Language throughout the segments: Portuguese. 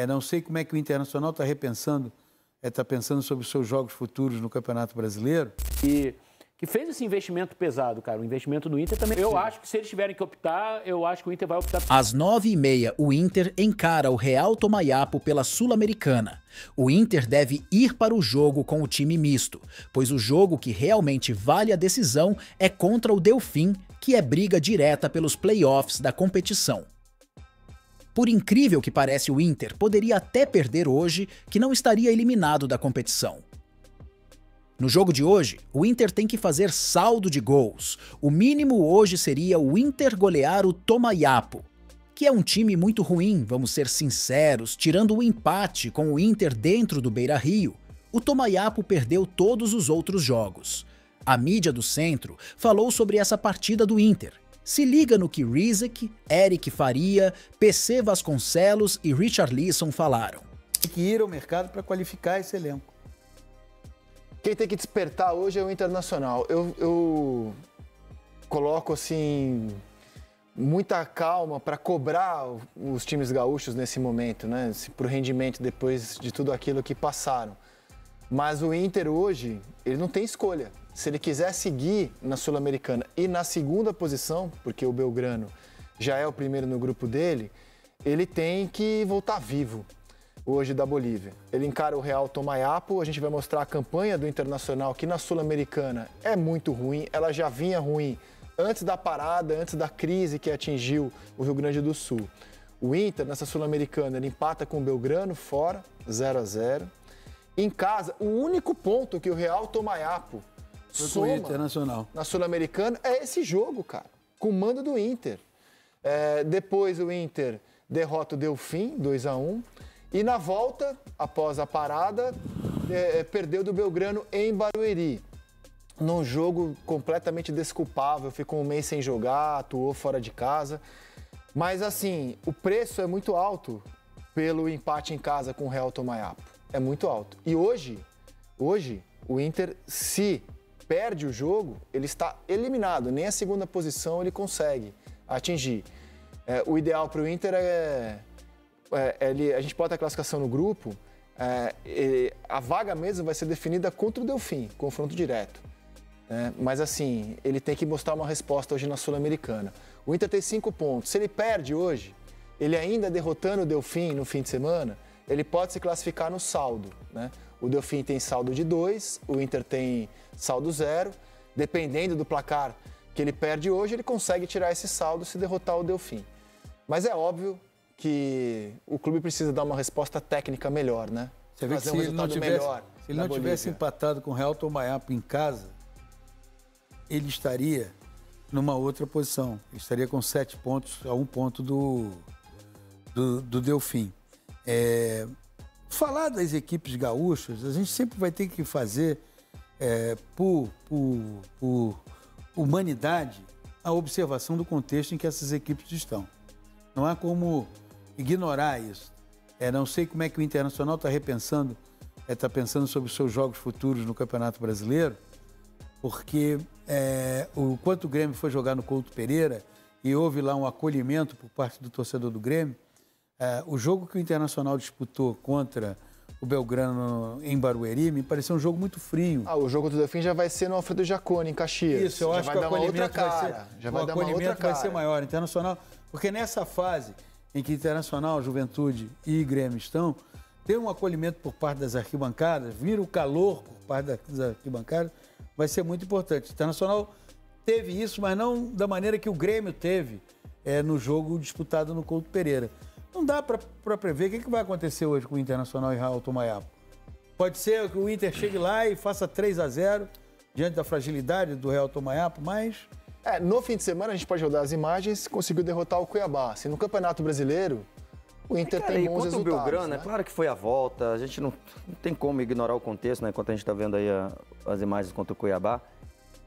Não sei como é que o Internacional está repensando, está pensando sobre os seus jogos futuros no Campeonato Brasileiro. E que fez esse investimento pesado, cara. O investimento do Inter também. Eu acho que se eles tiverem que optar, eu acho que o Inter vai optar. Às 9h30, o Inter encara o Real Tomayapo pela Sul-Americana. O Inter deve ir para o jogo com o time misto, pois o jogo que realmente vale a decisão é contra o Delfim, que é briga direta pelos playoffs da competição. Por incrível que pareça, o Inter poderia até perder hoje, que não estaria eliminado da competição. No jogo de hoje, o Inter tem que fazer saldo de gols. O mínimo hoje seria o Inter golear o Tomayapo, que é um time muito ruim, vamos ser sinceros. Tirando o empate com o Inter dentro do Beira-Rio, o Tomayapo perdeu todos os outros jogos. A mídia do centro falou sobre essa partida do Inter. Se liga no que Rizek, Eric Faria, PC Vasconcelos e Richarlison falaram. Tem que ir ao mercado para qualificar esse elenco. Quem tem que despertar hoje é o Internacional. Eu coloco, assim, muita calma para cobrar os times gaúchos nesse momento, né? Para o rendimento depois de tudo aquilo que passaram. Mas o Inter hoje, ele não tem escolha. Se ele quiser seguir na Sul-Americana e na segunda posição, porque o Belgrano já é o primeiro no grupo dele, ele tem que voltar vivo hoje da Bolívia. Ele encara o Real Tomayapo, a gente vai mostrar a campanha do Internacional, que na Sul-Americana é muito ruim, ela já vinha ruim antes da parada, antes da crise que atingiu o Rio Grande do Sul. O Inter, nessa Sul-Americana, ele empata com o Belgrano, fora, 0-0. Em casa, o único ponto que o Real Tomayapo soma Internacional na Sul-Americana é esse jogo, cara, com o mando do Inter. Depois o Inter derrota o Delfim, 2-1. E na volta, após a parada, perdeu do Belgrano em Barueri. Num jogo completamente desculpável, ficou um mês sem jogar, atuou fora de casa. Mas assim, o preço é muito alto pelo empate em casa com o Real Tomayapo. É muito alto. E hoje, o Inter, se perde o jogo, ele está eliminado. Nem a segunda posição ele consegue atingir. O ideal para o Inter a gente bota a classificação no grupo, a vaga mesmo vai ser definida contra o Delfim, confronto direto. Mas assim, ele tem que mostrar uma resposta hoje na Sul-Americana. O Inter tem 5 pontos. Se ele perde hoje, ele ainda derrotando o Delfim no fim de semana, ele pode se classificar no saldo, né? O Delfim tem saldo de 2, o Inter tem saldo 0. Dependendo do placar que ele perde hoje, ele consegue tirar esse saldo se derrotar o Delfim. Mas é óbvio que o clube precisa dar uma resposta técnica melhor, né? Você vê que se ele não tivesse empatado com o Real Tomayapo em casa, ele estaria numa outra posição. Ele estaria com 7 pontos a 1 ponto do Delfim. Falar das equipes gaúchas, a gente sempre vai ter que fazer, por humanidade, a observação do contexto em que essas equipes estão. Não há como ignorar isso. Não sei como é que o Internacional está repensando, está pensando sobre os seus jogos futuros no Campeonato Brasileiro, porque enquanto o Grêmio foi jogar no Couto Pereira e houve lá um acolhimento por parte do torcedor do Grêmio, o jogo que o Internacional disputou contra o Belgrano em Barueri me pareceu um jogo muito frio. O jogo do Delfim já vai ser no Alfredo Jaconi, em Caxias. Isso, eu acho que o acolhimento vai ser maior. Internacional, porque nessa fase em que Internacional, Juventude e Grêmio estão, ter um acolhimento por parte das arquibancadas, vir o calor por parte das arquibancadas, vai ser muito importante. O Internacional teve isso, mas não da maneira que o Grêmio teve no jogo disputado no Couto Pereira. Não dá para prever o que vai acontecer hoje com o Internacional e Real Tomayapo. Pode ser que o Inter chegue lá e faça 3-0 diante da fragilidade do Real Tomayapo, mas... no fim de semana a gente pode rodar as imagens, conseguiu derrotar o Cuiabá. Se no Campeonato Brasileiro, o Inter tem bons resultados. O Belgrano, né? Claro que foi a volta, a gente não tem como ignorar o contexto, né? Enquanto a gente está vendo aí as imagens contra o Cuiabá.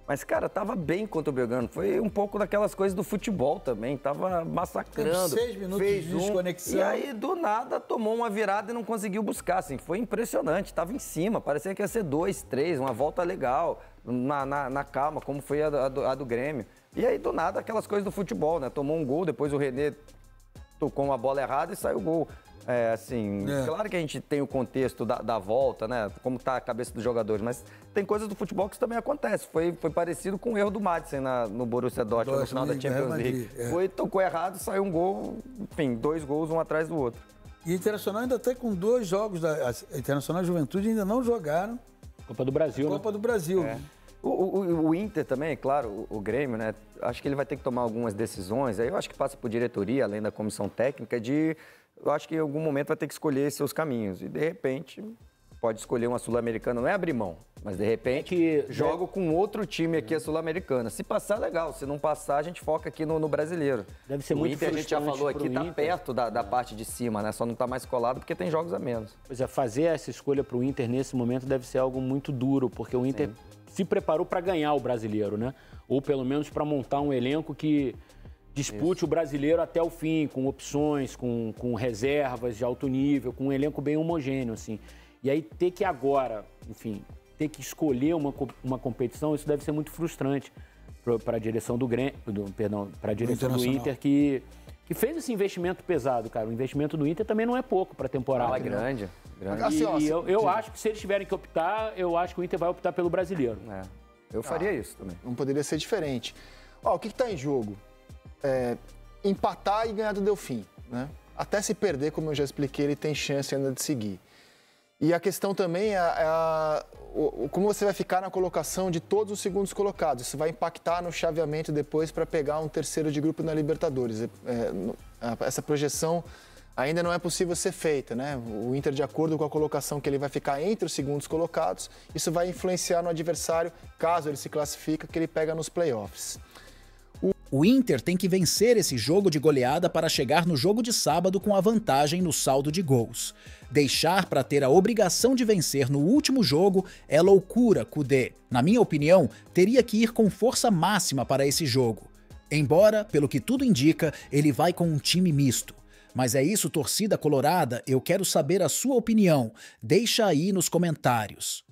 Mas, cara, tava bem contra o Belgrano. Foi um pouco daquelas coisas do futebol também. Tava massacrando. 6 minutos de desconexão. E aí, do nada, tomou uma virada e não conseguiu buscar. Assim, foi impressionante. Tava em cima. Parecia que ia ser 2-3, uma volta legal, na calma, como foi a do Grêmio. E aí, do nada, aquelas coisas do futebol, né? Tomou um gol, depois o René tocou uma bola errada e saiu o gol. Claro que a gente tem o contexto da volta, né? Como tá a cabeça dos jogadores, mas tem coisas do futebol que isso também acontece. Foi parecido com o erro do Madsen no Borussia Dortmund, no final da Champions League. Tocou errado, saiu um gol, enfim, 2 gols, um atrás do outro. E o Internacional ainda está com 2 jogos, a Internacional e a Juventude ainda não jogaram. Copa do Brasil, Copa do Brasil. O Inter também, claro, o Grêmio, né? Acho que ele vai ter que tomar algumas decisões. Aí eu acho que passa por diretoria, além da comissão técnica, eu acho que em algum momento vai ter que escolher seus caminhos. E, de repente, pode escolher uma Sul-Americana. Não é abrir mão, mas, de repente, jogo com outro time aqui, a Sul-Americana. Se passar, legal. Se não passar, a gente foca aqui no brasileiro. Deve ser o muito Inter, a gente já falou aqui, tá Inter. perto da parte de cima, né? Só não tá mais colado porque tem jogos a menos. Pois é, fazer essa escolha para o Inter nesse momento deve ser algo muito duro, porque o Inter se preparou para ganhar o brasileiro, né? Ou pelo menos para montar um elenco que dispute o brasileiro até o fim, com opções, com reservas de alto nível, com um elenco bem homogêneo, assim. E aí ter que agora, enfim, ter que escolher uma competição, isso deve ser muito frustrante para a direção do Grêmio, para a direção do Inter, que fez esse investimento pesado, cara. O investimento do Inter também não é pouco para a temporada. É grande. E eu acho que se eles tiverem que optar, eu acho que o Inter vai optar pelo brasileiro. Eu faria isso também. Não poderia ser diferente. O que está em jogo? Empatar e ganhar do Delfim, né? Até se perder, como eu já expliquei, ele tem chance ainda de seguir. E a questão também como você vai ficar na colocação de todos os segundos colocados. Isso vai impactar no chaveamento depois para pegar um terceiro de grupo na Libertadores. Essa projeção ainda não é possível ser feita, né? O Inter, de acordo com a colocação que ele vai ficar entre os segundos colocados, isso vai influenciar no adversário, caso ele se classifique, que ele pega nos playoffs. O Inter tem que vencer esse jogo de goleada para chegar no jogo de sábado com a vantagem no saldo de gols. Deixar para ter a obrigação de vencer no último jogo é loucura, Kudê. Na minha opinião, teria que ir com força máxima para esse jogo. Embora, pelo que tudo indica, ele vai com um time misto. Mas é isso, torcida colorada? Eu quero saber a sua opinião. Deixa aí nos comentários.